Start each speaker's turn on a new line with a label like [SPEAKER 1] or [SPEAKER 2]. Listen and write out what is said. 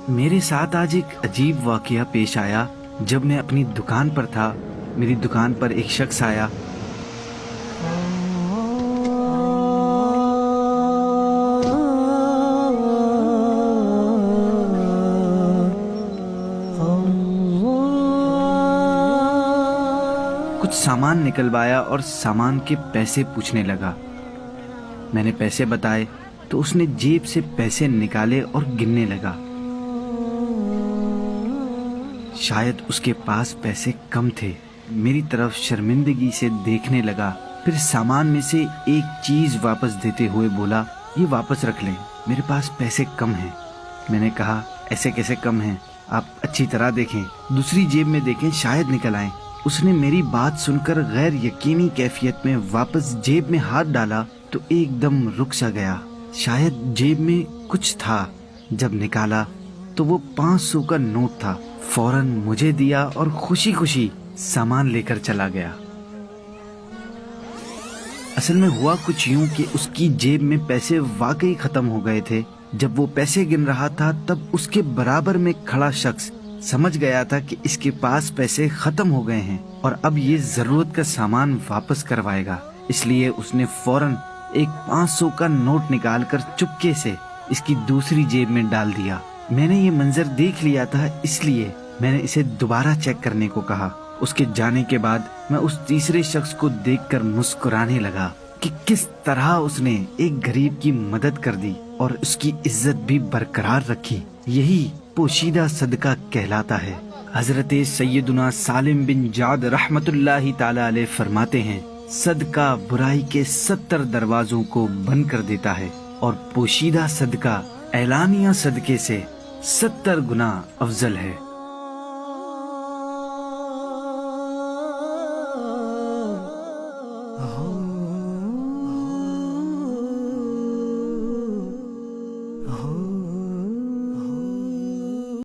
[SPEAKER 1] میرے ساتھ آج ایک عجیب واقعہ پیش آیا۔ جب میں اپنی دکان پر تھا، میری دکان پر ایک شخص آیا۔ کچھ سامان نکلوایا اور سامان کے پیسے پوچھنے لگا۔ میں نے پیسے بتائے تو اس نے جیب سے پیسے نکالے اور گننے لگا۔ شاید اس کے پاس پیسے کم تھے۔ میری طرف شرمندگی سے دیکھنے لگا، پھر سامان میں سے ایک چیز واپس دیتے ہوئے بولا، یہ واپس رکھ لیں، میرے پاس پیسے کم ہیں۔ میں نے کہا، ایسے کیسے کم ہیں؟ آپ اچھی طرح دیکھیں، دوسری جیب میں دیکھیں، شاید نکل آئیں۔ اس نے میری بات سن کر غیر یقینی کیفیت میں واپس جیب میں ہاتھ ڈالا تو ایک دم رک سا گیا۔ شاید جیب میں کچھ تھا۔ جب نکالا تو وہ 500 کا نوٹ تھا۔ فوراً مجھے دیا اور خوشی خوشی سامان لے کر چلا گیا۔ اصل میں ہوا کچھ یوں کہ اس کی جیب میں پیسے واقعی ختم ہو گئے تھے۔ جب وہ پیسے گن رہا تھا تب اس کے برابر میں کھڑا شخص سمجھ گیا تھا کہ اس کے پاس پیسے ختم ہو گئے ہیں اور اب یہ ضرورت کا سامان واپس کروائے گا، اس لیے اس نے فوراً ایک 500 کا نوٹ نکال کر چپکے سے اس کی دوسری جیب میں ڈال دیا۔ میں نے یہ منظر دیکھ لیا تھا، اس لیے میں نے اسے دوبارہ چیک کرنے کو کہا۔ اس کے جانے کے بعد میں اس تیسرے شخص کو دیکھ کر مسکرانے لگا کہ کس طرح اس نے ایک غریب کی مدد کر دی اور اس کی عزت بھی برقرار رکھی۔ یہی پوشیدہ صدقہ کہلاتا ہے۔ حضرت سیدنا سالم بن جعد رحمت اللہ تعالی علیہ فرماتے ہیں، صدقہ برائی کے 70 دروازوں کو بند کر دیتا ہے اور پوشیدہ صدقہ اعلانیہ صدقے سے 70 گنا افضل ہے۔